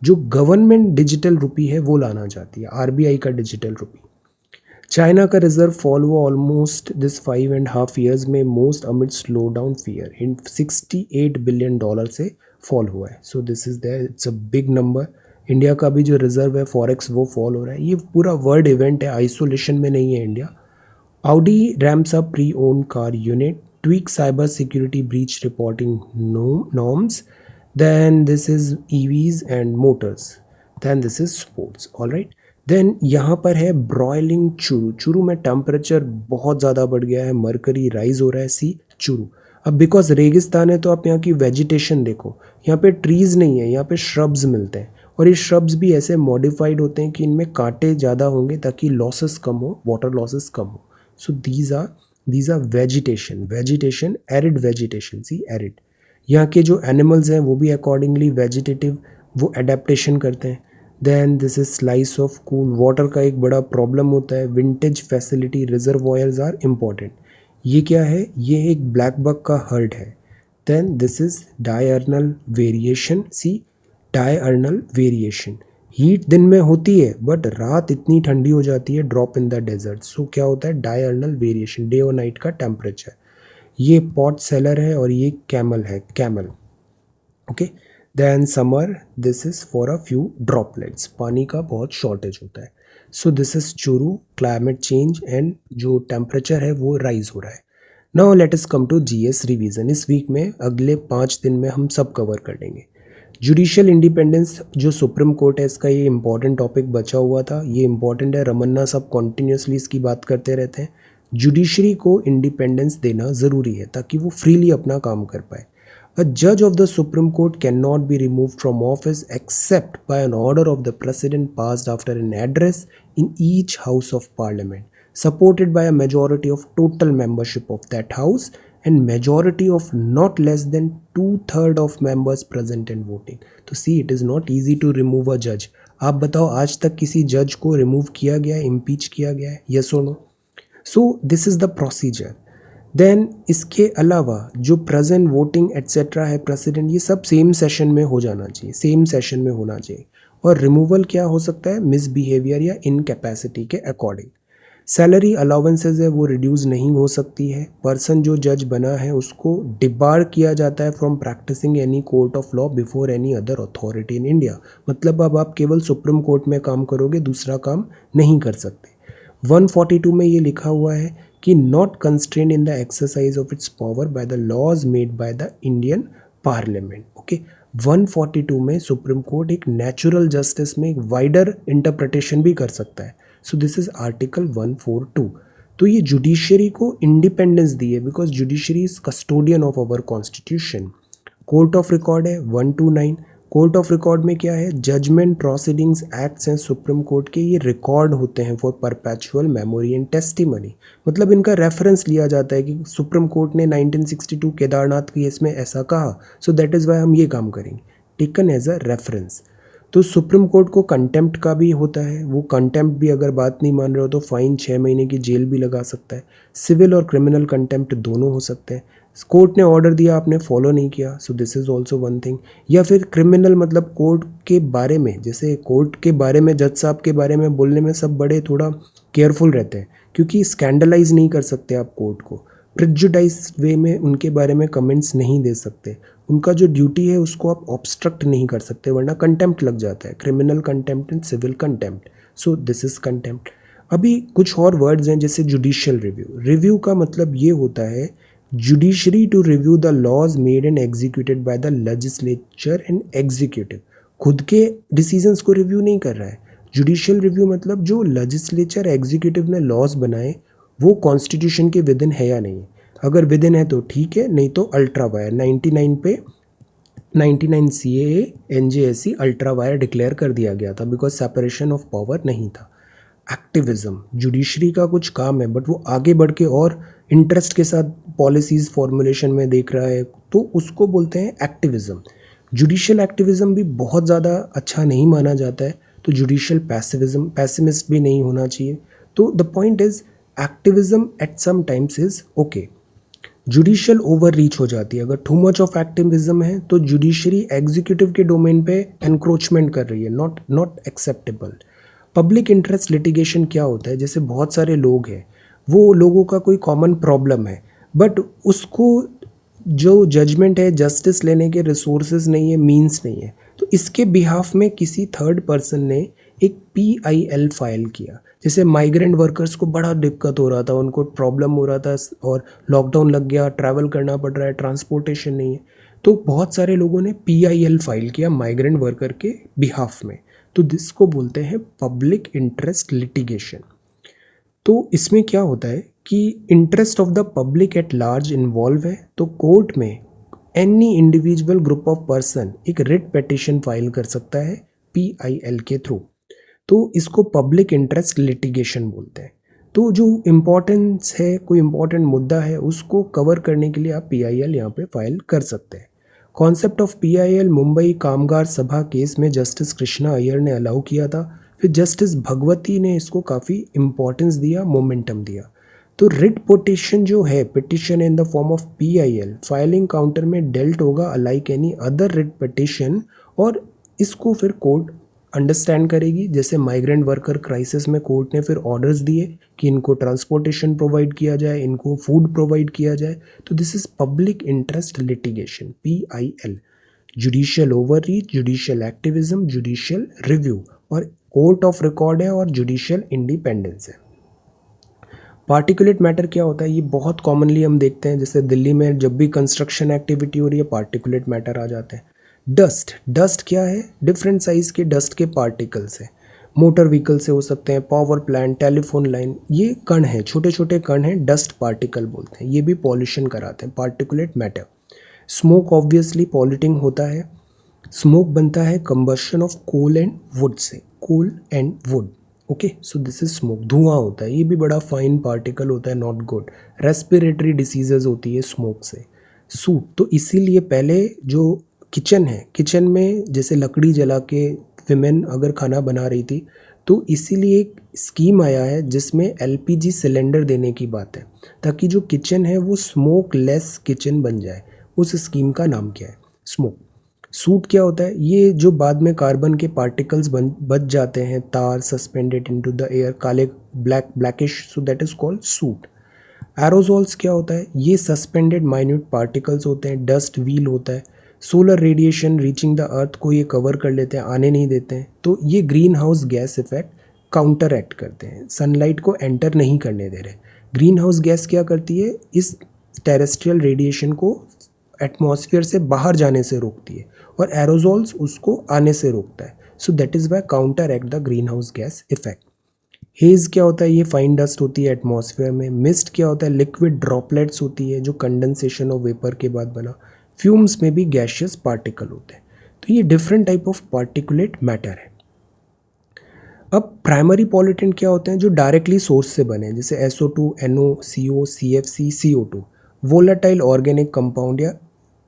जो गवर्नमेंट डिजिटल रुपी है वो लाना चाहती है, आरबीआई का डिजिटल रुपी. चाइना का रिजर्व फॉल हुआ ऑलमोस्ट दिस 5.5 years में, most amid slowdown fear in $68 billion से फॉल हुआ है. So this is there, it's a big number. India का भी जो रिजर्व है फॉरेक्स वो फॉल हो रहा है. ये पूरा वर्ल्ड इवेंट है, आइसोलेशन में नहीं है India. Audi ramps up pre-owned car unit, tweak cyber security breach reporting norms. Then this is EVs and motors. Then this is sports. All right. Then यहाँ पर है ब्रॉयलिंग चूरू. चूरू में टेम्परेचर बहुत ज़्यादा बढ़ गया है, मरकरी राइज हो रहा है, सी चूरू. अब बिकॉज रेगिस्तान है तो आप यहाँ की वेजिटेशन देखो, यहाँ पे ट्रीज़ नहीं है, यहाँ पे श्रब्स मिलते हैं, और ये श्रब्स भी ऐसे मॉडिफाइड होते हैं कि इनमें कांटे ज़्यादा होंगे ताकि लॉसेस कम हो, वाटर लॉसेस कम हो. So these are vegetation, arid vegetation, semi arid. यहाँ के जो एनिमल्स हैं वो भी अकॉर्डिंगली वेजिटेटिव, वो एडेप्टेशन करते हैं. Then this is slice of cool. Water का एक बड़ा प्रॉब्लम होता है, vintage facility, reservoirs are important. ये क्या है, ये एक ब्लैक बक का हर्ड है. Then this is diurnal variation, see diurnal variation. Heat दिन में होती है बट रात इतनी ठंडी हो जाती है, drop in the desert. So क्या होता है, डायर्नल वेरिएशन, डे और नाइट का टेम्परेचर. ये पॉट सेलर है और ये कैमल है, camel. Okay. Then summer, this is for a few droplets, पानी का बहुत शॉर्टेज होता है. So this is Churu, climate change and जो टेम्परेचर है वो राइज हो रहा है. Now let us come to GS revision. इस वीक में अगले 5 दिन में हम सब कवर कर लेंगे. जुडिशियल इंडिपेंडेंस, जो सुप्रीम कोर्ट है, इसका ये इंपॉर्टेंट टॉपिक बचा हुआ था, ये इंपॉर्टेंट है. रमन्ना साहब कॉन्टीन्यूसली इसकी बात करते रहते हैं. जुडिशरी को इंडिपेंडेंस देना ज़रूरी है ताकि वो फ्रीली अपना काम कर पाए. A judge of the Supreme Court cannot be removed from office except by an order of the President passed after an address in each House of Parliament, supported by a majority of total membership of that House and majority of not less than 2/3 of members present and voting. तो see, it is not easy to remove a judge. आप बताओ आज तक किसी जज को remove किया गया है, इम्पीच किया गया है, yes or no? So this is the procedure. Then इसके अलावा जो प्रेजेंट वोटिंग एट्सेट्रा है, प्रेसिडेंट, ये सब सेम सेशन में हो जाना चाहिए, सेम सेशन में होना चाहिए. और रिमूवल क्या हो सकता है, मिसबिहेवियर या इनकैपेसिटी के अकॉर्डिंग. सैलरी अलाउंसेज है वो रिड्यूस नहीं हो सकती है. पर्सन जो जज बना है उसको डिबार किया जाता है from practising any court of law before any other authority in India. मतलब अब आप केवल सुप्रीम कोर्ट में काम करोगे, दूसरा काम नहीं कर सकते. 142 में ये लिखा हुआ है कि not constrain in the exercise of its power by the laws made by the Indian Parliament. Okay, 142 में सुप्रीम कोर्ट एक नेचुरल जस्टिस में एक वाइडर इंटरप्रिटेशन भी कर सकता है. So this is article 142. तो ये जुडिशरी को इंडिपेंडेंस दी है because judiciary is custodian of our constitution. Court of record है 129. कोर्ट ऑफ रिकॉर्ड में क्या है, judgment, proceedings, acts and supreme court के ये रिकॉर्ड होते हैं for perpetual memory and testimony. मतलब इनका रेफरेंस लिया जाता है कि सुप्रीम कोर्ट ने 1962 केदारनाथ केस में ऐसा कहा, सो दैट इज़ वाई हम ये काम करेंगे, टेकन एज अ रेफरेंस. तो सुप्रीम कोर्ट को कंटेम्प्ट का भी होता है. वो कंटेम्प्ट भी अगर बात नहीं मान रहे हो तो फाइन 6 महीने की जेल भी लगा सकता है. सिविल और क्रिमिनल कंटेम्प्ट दोनों हो सकते हैं. कोर्ट ने ऑर्डर दिया, आपने फॉलो नहीं किया, सो this is also one thing. या फिर क्रिमिनल, मतलब कोर्ट के बारे में, जैसे कोर्ट के बारे में, जज साहब के बारे में बोलने में सब बड़े थोड़ा केयरफुल रहते हैं क्योंकि स्कैंडलाइज नहीं कर सकते आप कोर्ट को, प्रिजुडाइज वे में उनके बारे में कमेंट्स नहीं दे सकते. उनका जो ड्यूटी है उसको आप ऑब्स्ट्रक्ट नहीं कर सकते वरना कंटेम्प्ट लग जाता है, criminal contempt and civil contempt. So this is contempt. अभी कुछ और वर्ड्स हैं जैसे जुडिशियल रिव्यू. रिव्यू का मतलब ये होता है judiciary to review the laws made and executed by the legislature and executive. खुद के डिसीजंस को रिव्यू नहीं कर रहा है. जुडिशियल रिव्यू मतलब जो लेजिस्लेचर, एग्जीक्यूटिव ने लॉज बनाए वो कॉन्स्टिट्यूशन के विद इन है या नहीं है. अगर विद इन है तो ठीक है, नहीं तो अल्ट्रा वायर 99 पे 99 CAA NJSC ultra wire declare कर दिया गया था बिकॉज सेपरेशन ऑफ पावर नहीं था. एक्टिविज्म, जुडिशरी का कुछ काम है बट वो आगे बढ़ के और इंटरेस्ट के साथ पॉलिसीज़ फॉर्मुलेशन में देख रहा है तो उसको बोलते हैं एक्टिविज्म. जुडिशियल एक्टिविज्म भी बहुत ज़्यादा अच्छा नहीं माना जाता है, तो जुडिशियल पैसिविज्म, पैसिमिस्ट भी नहीं होना चाहिए. तो the point is activism at some times is okay. Judicial overreach हो जाती है. अगर टू मच ऑफ एक्टिविज्म है तो जुडिशरी एग्जीक्यूटिव के डोमेन पे एनक्रोचमेंट कर रही है, not acceptable. Public interest litigation क्या होता है, जैसे बहुत सारे लोग हैं, वो लोगों का कोई कॉमन प्रॉब्लम है बट उसको जो जजमेंट है, जस्टिस लेने के रिसोर्सेज नहीं है, मीन्स नहीं है, तो इसके बिहाफ में किसी थर्ड पर्सन ने एक PIL फाइल किया. जैसे माइग्रेंट वर्कर्स को बड़ा दिक्कत हो रहा था, उनको प्रॉब्लम हो रहा था और लॉकडाउन लग गया, ट्रैवल करना पड़ रहा है, ट्रांसपोर्टेशन नहीं है, तो बहुत सारे लोगों ने PIL फाइल किया माइग्रेंट वर्कर के बिहाफ में. तो जिसको बोलते हैं पब्लिक इंटरेस्ट लिटिगेशन. तो इसमें क्या होता है कि interest of the public at large involve है, तो कोर्ट में any individual group of person एक रिट पिटीशन फाइल कर सकता है PIL के थ्रू. तो इसको पब्लिक इंटरेस्ट लिटिगेशन बोलते हैं. तो जो इम्पोर्टेंस है, कोई इम्पोर्टेंट मुद्दा है, उसको कवर करने के लिए आप PIL यहाँ पे फाइल कर सकते हैं. कॉन्सेप्ट ऑफ PIL मुंबई कामगार सभा केस में जस्टिस कृष्णा अय्यर ने अलाउ किया था. फिर जस्टिस भगवती ने इसको काफ़ी इम्पोर्टेंस दिया, मोमेंटम दिया. तो रिट पिटीशन जो है, petition in the form of PIL filing counter में डेल्ट होगा alike any other writ petition, और इसको फिर कोर्ट अंडरस्टैंड करेगी. जैसे माइग्रेंट वर्कर क्राइसिस में कोर्ट ने फिर ऑर्डर्स दिए कि इनको ट्रांसपोर्टेशन प्रोवाइड किया जाए, इनको फूड प्रोवाइड किया जाए. तो this is public interest litigation, PIL. Judicial overreach, judicial activism, judicial review, और कोर्ट ऑफ रिकॉर्ड है और जुडिशियल इंडिपेंडेंस है. पार्टिकुलेट मैटर क्या होता है, ये बहुत कॉमनली हम देखते हैं. जैसे दिल्ली में जब भी कंस्ट्रक्शन एक्टिविटी हो रही है, पार्टिकुलेट मैटर आ जाते हैं. डस्ट क्या है, डिफरेंट साइज के डस्ट के पार्टिकल्स हैं. मोटर व्हीकल से हो सकते हैं, पावर प्लांट, टेलीफोन लाइन, ये कण हैं, छोटे छोटे कण हैं, डस्ट पार्टिकल बोलते हैं. ये भी पॉल्यूशन कराते हैं, particulate matter. Smoke obviously polluting होता है. स्मोक बनता है combustion of coal and wood से, coal and wood. Okay, so this is smoke. धुआं होता है, ये भी बड़ा फाइन पार्टिकल होता है, नॉट गुड। रेस्पिरेटरी डिसीजेज होती है स्मोक से। सूट, तो इसीलिए पहले जो किचन है, किचन में जैसे लकड़ी जला के विमेन अगर खाना बना रही थी, तो इसीलिए एक स्कीम आया है जिसमें एलपीजी सिलेंडर देने की बात है, ताकि जो किचन है वो स्मोक लेस किचन बन जाए। उस स्कीम का नाम क्या है? स्मोक। सूट क्या होता है? ये जो बाद में कार्बन के पार्टिकल्स बच जाते हैं, तार सस्पेंडेड इनटू द एयर, काले blackish, so that is called suit. Aerosols क्या होता है? ये सस्पेंडेड माइन्यूट पार्टिकल्स होते हैं, डस्ट व्हील होता है। Solar radiation reaching the earth को ये कवर कर लेते हैं, आने नहीं देते हैं, तो ये green house gas effect counter act करते हैं, सनलाइट को एंटर नहीं करने दे रहे। ग्रीन हाउस गैस क्या करती है? इस टेरेस्ट्रियल रेडिएशन को एटमॉस्फेयर से बाहर जाने से रोकती है, और एरोजोल्स उसको आने से रोकता है। So that is Y counter act the green house gas effect. Hedge क्या होता है? ये फाइन डस्ट होती है एटमॉस्फेयर में। मिस्ट क्या होता है? लिक्विड ड्रॉपलेट्स होती है जो कंडेंसेशन ऑफ वेपर के बाद बना। फ्यूम्स में भी गैशियस पार्टिकल होते हैं। तो ये different type of particulate matter है। अब प्राइमरी पॉल्यूटेंट क्या होते हैं? जो डायरेक्टली सोर्स से बने, जैसे SO2, NO, CO, CFC, CO2। Volatile organic compound या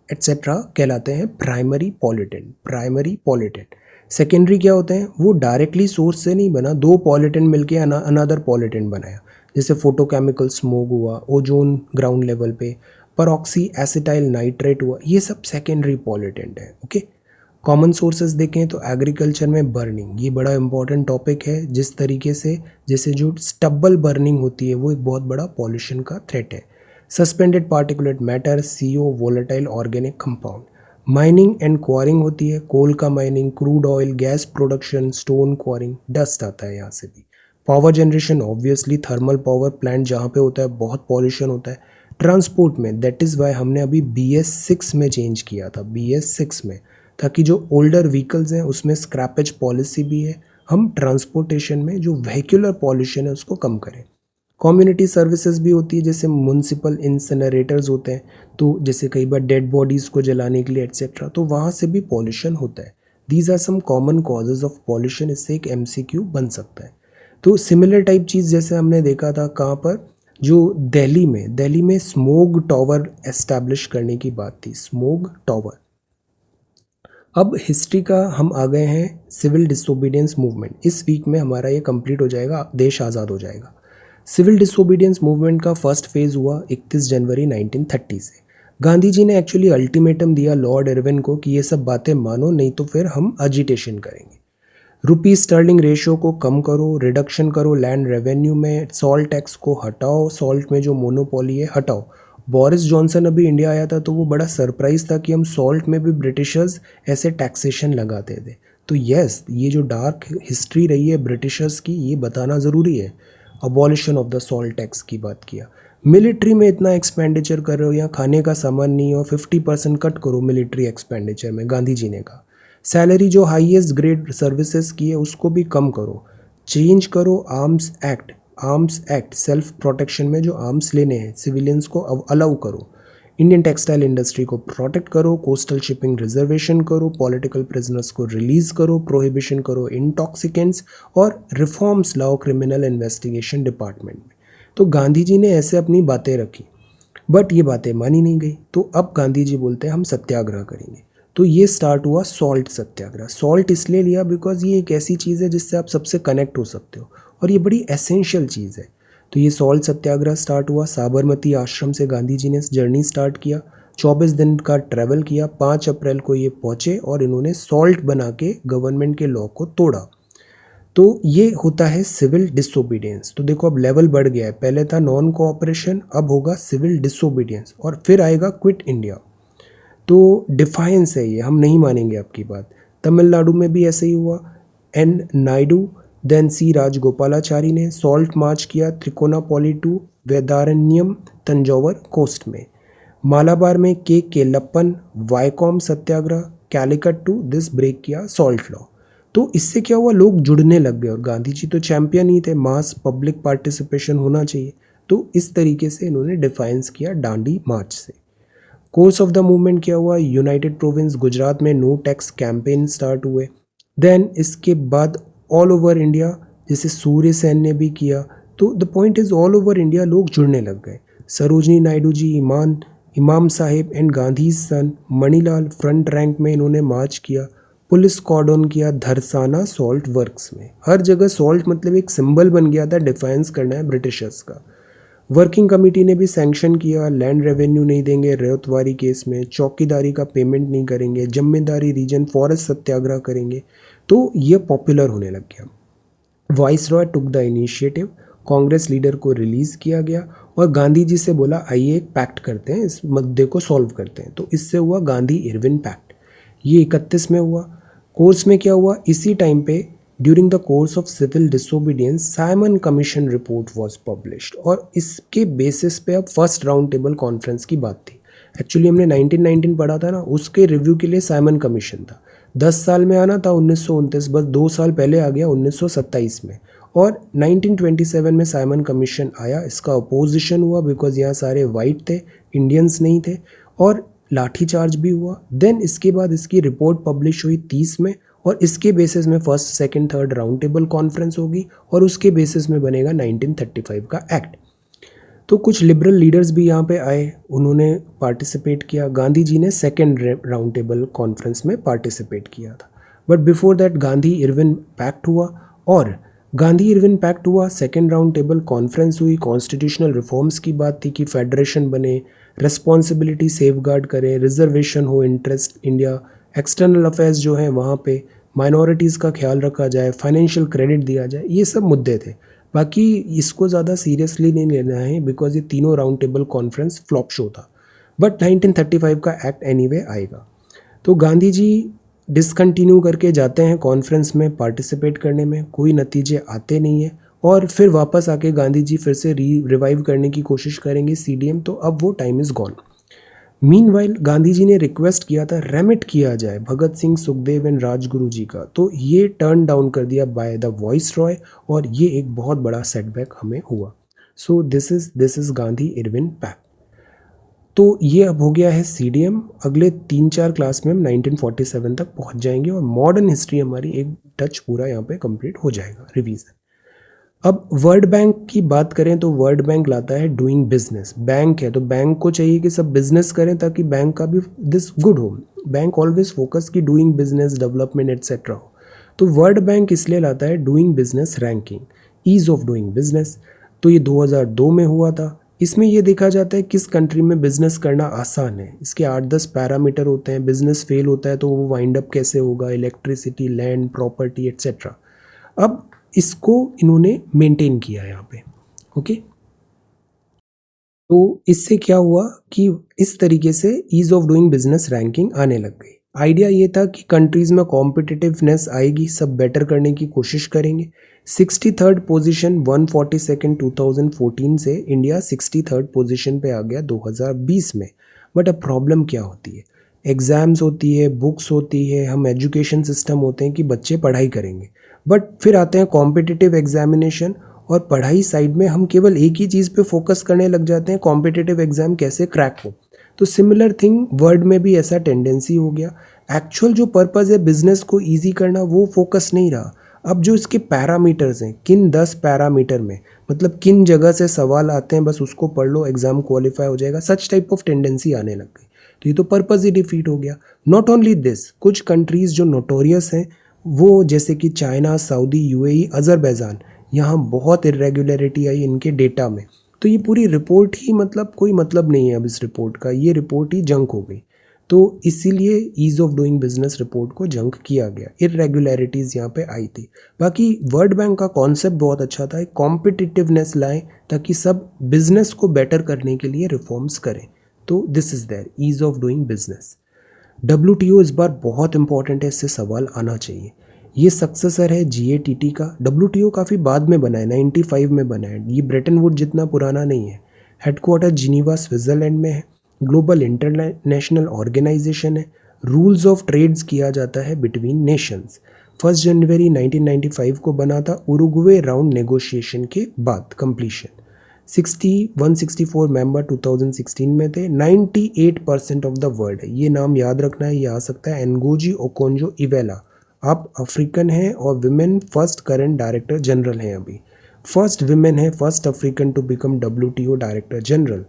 एट्सेट्रा कहलाते हैं primary pollutant. Primary pollutant. Secondary क्या होते हैं? वो डायरेक्टली सोर्स से नहीं बना, दो पॉल्यूटेंट मिलके अनदर पॉल्यूटेंट बनाया, जैसे फोटोकेमिकल स्मोक हुआ, ओजोन ग्राउंड लेवल पे, परऑक्सी एसिटाइल नाइट्रेट हुआ, ये सब सेकेंडरी पॉल्यूटेंट है। ओके, कॉमन सोर्सेज देखें तो एग्रीकल्चर में बर्निंग, ये बड़ा इंपॉर्टेंट टॉपिक है। जिस तरीके से जैसे जो स्टब्बल बर्निंग होती है वो एक बहुत बड़ा पॉल्यूशन का थ्रेट है। Suspended particulate matter, CO, volatile organic compound. Mining and quarrying होती है, कोल का mining, crude oil, gas production, stone quarrying, dust आता है यहाँ से भी। Power generation, obviously thermal power plant जहाँ पे होता है बहुत पॉल्यूशन होता है। ट्रांसपोर्ट में, दैट इज़ वाई हमने अभी BS6 में चेंज किया था, BS6 में, ताकि जो ओल्डर व्हीकल्स हैं उसमें स्क्रैपेज पॉलिसी भी है, हम ट्रांसपोर्टेशन में जो व्हीकुलर पॉल्यूशन है उसको कम करें। कम्युनिटी सर्विसेज भी होती है, जैसे म्यूनसिपल इंसिनरेटर्स होते हैं, तो जैसे कई बार डेड बॉडीज़ को जलाने के लिए एट्सेट्रा, तो वहाँ से भी पॉल्यूशन होता है। These are some common causes of pollution. इससे एक MCQ बन सकता है। तो सिमिलर टाइप चीज़ जैसे हमने देखा था कहाँ पर, जो दिल्ली में स्मोग टावर एस्टैब्लिश करने की बात थी, स्मोग टावर। अब हिस्ट्री का हम आ गए हैं सिविल डिसोबीडियंस मूवमेंट। इस वीक में हमारा ये कंप्लीट हो जाएगा, देश आज़ाद हो जाएगा। सिविल डिसोबीडियंस मूवमेंट का फर्स्ट फेज़ हुआ 31 जनवरी 1930 से। गांधी जी ने एक्चुअली अल्टीमेटम दिया लॉर्ड इरविन को कि ये सब बातें मानो, नहीं तो फिर हम अजिटेशन करेंगे। रुपी स्टर्लिंग रेशियो को कम करो, रिडक्शन करो लैंड रेवेन्यू में, सॉल्ट टैक्स को हटाओ, सॉल्ट में जो मोनोपोली है हटाओ। बोरिस जॉनसन अभी इंडिया आया था तो वो बड़ा सरप्राइज था कि हम सॉल्ट में भी ब्रिटिशर्स ऐसे टैक्सेशन लगाते थे। तो यस, ये जो डार्क हिस्ट्री रही है ब्रिटिशर्स की, ये बताना ज़रूरी है। Abolition of the salt tax की बात किया। मिलिट्री में इतना एक्सपेंडिचर कर रहे हो, या खाने का सामान नहीं हो, 50% कट करो मिलिट्री एक्सपेंडिचर में, गांधी जी ने कहा। सैलरी जो हाईएस्ट ग्रेड सर्विसेज की है उसको भी कम करो। चेंज करो आर्म्स एक्ट सेल्फ प्रोटेक्शन में जो आर्म्स लेने हैं सिविलियंस को अब अलाउ करो। इंडियन टेक्सटाइल इंडस्ट्री को प्रोटेक्ट करो, कोस्टल शिपिंग रिजर्वेशन करो, पॉलिटिकल प्रिजनर्स को रिलीज करो, प्रोहिबिशन करो इंटॉक्सिकेंट्स, और रिफॉर्म्स लाओ क्रिमिनल इन्वेस्टिगेशन डिपार्टमेंट में। तो गांधी जी ने ऐसे अपनी बातें रखी, बट ये बातें मानी नहीं गई। तो अब गांधी जी बोलते हैं हम सत्याग्रह करेंगे। तो ये स्टार्ट हुआ सॉल्ट सत्याग्रह। सॉल्ट इसलिए लिया बिकॉज ये एक ऐसी चीज़ है जिससे आप सबसे कनेक्ट हो सकते हो, और ये बड़ी एसेंशियल चीज़ है। तो ये सॉल्ट सत्याग्रह स्टार्ट हुआ साबरमती आश्रम से। गांधी जी ने जर्नी स्टार्ट किया, 24 दिन का ट्रैवल किया, 5 अप्रैल को ये पहुँचे और इन्होंने सॉल्ट बना के गवर्नमेंट के लॉ को तोड़ा। तो ये होता है सिविल डिसोबीडियंस। तो देखो अब लेवल बढ़ गया है, पहले था नॉन कोऑपरेशन, अब होगा सिविल डिसोबीडियंस, और फिर आएगा क्विट इंडिया। तो डिफाइंस है ये, हम नहीं मानेंगे आपकी बात। तमिलनाडु में भी ऐसे ही हुआ। N Naidu then C Rajagopalachari ने सॉल्ट मार्च किया त्रिकोणापोली टू वेदारण्यम तंजौर कोस्ट में। मालाबार में K Kelappan Vaikom Satyagraha, Calicut to this break किया सॉल्ट लॉ। तो इससे क्या हुआ, लोग जुड़ने लग गए, और गांधी जी तो चैंपियन ही थे, मास पब्लिक पार्टिसिपेशन होना चाहिए। तो इस तरीके से इन्होंने डिफाइंस किया दांडी मार्च से। कोर्स ऑफ द मूवमेंट क्या हुआ, यूनाइटेड प्रोविंस गुजरात में नो टैक्स कैंपेन स्टार्ट हुए। देन इसके बाद ऑल ओवर इंडिया जैसे सूर्य सेन ने भी किया। तो the point is all over India लोग जुड़ने लग गए। Sarojini Naidu ji, Imam Sahib and Gandhi son Manilal front rank में इन्होंने मार्च किया। पुलिस कॉर्डन किया धरसाना सॉल्ट वर्क्स में। हर जगह सॉल्ट मतलब एक सिंबल बन गया था, डिफेंस करना है ब्रिटिशर्स का। वर्किंग कमेटी ने भी सैंक्शन किया, लैंड रेवेन्यू नहीं देंगे रेवतवारी केस में, चौकीदारी का पेमेंट नहीं करेंगे, जिम्मेदारी रीजन फॉरेस्ट सत्याग्रह करेंगे। तो ये पॉपुलर होने लग गया। Viceroy took the initiative, Congress leader को रिलीज किया गया और गांधी जी से बोला आइए एक पैक्ट करते हैं, इस मुद्दे को सॉल्व करते हैं। तो इससे हुआ गांधी इरविन पैक्ट। ये 31 में हुआ। कोर्स में क्या हुआ, इसी टाइम पे during the course of civil disobedience Simon commission report was published और इसके बेसिस पे अब फर्स्ट राउंड टेबल कॉन्फ्रेंस की बात थी। एक्चुअली हमने 1919 पढ़ा था ना, उसके रिव्यू के लिए साइमन कमीशन था। 10 साल में आना था 1929, बस 2 साल पहले आ गया 1927 में। और 1927 में साइमन कमीशन आया, इसका अपोजिशन हुआ बिकॉज यहाँ सारे वाइट थे, इंडियंस नहीं थे, और लाठीचार्ज भी हुआ। देन इसके बाद इसकी रिपोर्ट पब्लिश हुई 30 में और इसके बेसिस में first second third round table conference होगी और उसके बेसिस में बनेगा 1935 का एक्ट। तो कुछ लिबरल लीडर्स भी यहाँ पे आए, उन्होंने पार्टिसिपेट किया। गांधी जी ने सेकेंड राउंड टेबल कॉन्फ्रेंस में पार्टिसिपेट किया था। But before that Gandhi Irwin pact हुआ और गांधी इरविन पैक्ट हुआ, सेकेंड राउंड टेबल कॉन्फ्रेंस हुई, कॉन्स्टिट्यूशनल रिफॉर्म्स की बात थी कि फेडरेशन बने, रिस्पॉन्सिबिलिटी सेफगार्ड करे, रिजर्वेशन हो, इंटरेस्ट इंडिया, एक्सटर्नल अफेयर्स जो है वहाँ पे माइनॉरिटीज़ का ख्याल रखा जाए, फाइनेंशियल क्रेडिट दिया जाए, ये सब मुद्दे थे। बाकी इसको ज़्यादा सीरियसली नहीं लेना है बिकॉज ये तीनों round table conference flop show था। बट 1935 का एक्ट एनीवे आएगा। तो गांधी जी डिसकंटिन्यू करके जाते हैं कॉन्फ्रेंस में पार्टिसिपेट करने में, कोई नतीजे आते नहीं है और फिर वापस आके गांधी जी फिर से रिवाइव करने की कोशिश करेंगे सीडीएम। तो अब वो time is gone. Meanwhile Gandhi ji ने रिक्वेस्ट किया था रेमिट किया जाए भगत सिंह, सुखदेव एंड राजगुरु जी का, तो ये टर्न डाउन कर दिया बाय द वॉइस रॉय और ये एक बहुत बड़ा सेटबैक हमें हुआ। So this is Gandhi Irwin pact. तो ये अब हो गया है सीडीएम। अगले 3-4 क्लास में हम 1947 तक पहुंच जाएंगे और मॉडर्न हिस्ट्री हमारी एक टच पूरा यहाँ पे कंप्लीट हो जाएगा, रिवीजन। अब वर्ल्ड बैंक की बात करें तो वर्ल्ड बैंक लाता है डूइंग बिजनेस। बैंक है तो बैंक को चाहिए कि सब बिजनेस करें ताकि बैंक का भी दिस गुड हो। बैंक ऑलवेज फोकस की डूइंग बिजनेस, डेवलपमेंट एटसेट्रा हो। तो वर्ल्ड बैंक इसलिए लाता है doing business ranking, ease of doing business. तो ये 2002 में हुआ था। इसमें ये देखा जाता है किस कंट्री में बिजनेस करना आसान है। इसके 8-10 पैरामीटर होते हैं। बिजनेस फेल होता है तो वो वाइंड अप कैसे होगा, इलेक्ट्रिसिटी, लैंड, प्रॉपर्टी एटसेट्रा। अब इसको इन्होंने मेंटेन किया यहाँ पे। ओके, तो इससे क्या हुआ कि इस तरीके से ease of doing business ranking आने लग गई। आइडिया ये था कि कंट्रीज में कॉम्पिटिटिवनेस आएगी, सब बेटर करने की कोशिश करेंगे। 63rd पोजीशन 142nd 2014 से इंडिया 63rd पोजीशन पे आ गया 2020 में। बट अब प्रॉब्लम क्या होती है, एग्ज़ाम्स होती है, बुक्स होती है, हम एजुकेशन सिस्टम होते हैं कि बच्चे पढ़ाई करेंगे, बट फिर आते हैं कॉम्पिटिटिव एग्जामिनेशन और पढ़ाई साइड में हम केवल एक ही चीज़ पे फोकस करने लग जाते हैं, कॉम्पिटिटिव एग्जाम कैसे क्रैक हो। तो सिमिलर थिंग वर्ल्ड में भी ऐसा टेंडेंसी हो गया। एक्चुअल जो पर्पज़ है बिजनेस को ईजी करना वो फोकस नहीं रहा। अब जो इसके पैरामीटर्स हैं, किन 10 पैरामीटर में मतलब किन जगह से सवाल आते हैं बस उसको पढ़ लो, एग्जाम क्वालिफाई हो जाएगा, सच टाइप ऑफ टेंडेंसी आने लग गई। तो ये तो पर्पज़ ही डिफीट हो गया। नॉट ओनली दिस, कुछ कंट्रीज़ जो नोटोरियस हैं वो जैसे कि चाइना, सऊदी, यूएई, अजरबैजान, यहाँ बहुत इरेगुलरिटी आई इनके डेटा में। तो ये पूरी रिपोर्ट ही मतलब कोई मतलब नहीं है अब इस रिपोर्ट का, ये रिपोर्ट ही जंक हो गई। तो इसीलिए ease of doing business report को जंक किया गया, इरेगुलरिटीज़ यहाँ पे आई थी। बाकी वर्ल्ड बैंक का कॉन्सेप्ट बहुत अच्छा था, एक कॉम्पिटिटिवनेस लाएं ताकि सब बिजनेस को बेटर करने के लिए रिफॉर्म्स करें। तो this is their ease of doing business. WTO इस बार बहुत इंपॉर्टेंट है, इससे सवाल आना चाहिए। ये सक्सेसर है GATT का। WTO काफ़ी बाद में बना है, 95 में बना है। ये ब्रेटन वुड जितना पुराना नहीं है। हेडक्वार्टर जिनीवा स्विट्ज़रलैंड में है। ग्लोबल इंटरनेशनल ऑर्गेनाइजेशन है। रूल्स ऑफ ट्रेड्स किया जाता है बिटवीन नेशंस। 1 जनवरी 1995 को बना था, उरुग्वे राउंड नेगोशिएशन के बाद कंप्लीशन। 164 मेंबर 2016 में थे। 98% ऑफ द वर्ल्ड है, ये नाम याद रखना है, ये आ सकता है एनगोजी ओकोंजो इवेला, आप अफ्रीकन हैं और women first current director general हैं अभी। फर्स्ट विमेन है, first African to become WTO director general.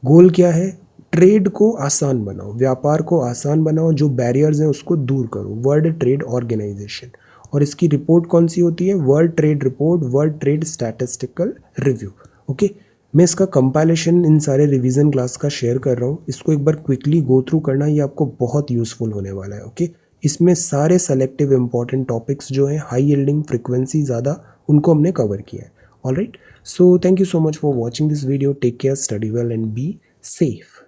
Goal क्या है? ट्रेड को आसान बनाओ, व्यापार को आसान बनाओ, जो बैरियर्स हैं उसको दूर करो, वर्ल्ड ट्रेड ऑर्गेनाइजेशन। और इसकी रिपोर्ट कौन सी होती है? World trade report, world trade statistical review. Okay, मैं इसका कंपाइलेशन इन सारे रिवीजन क्लास का शेयर कर रहा हूँ, इसको एक बार क्विकली गो थ्रू करना, ये आपको बहुत यूजफुल होने वाला है। ओके, इसमें सारे सेलेक्टिव इंपॉर्टेंट टॉपिक्स जो हैं, हाई यील्डिंग, फ्रिक्वेंसी ज़्यादा, उनको हमने कवर किया है। Alright, so thank you so much for watching this video. Take care, study well and be safe.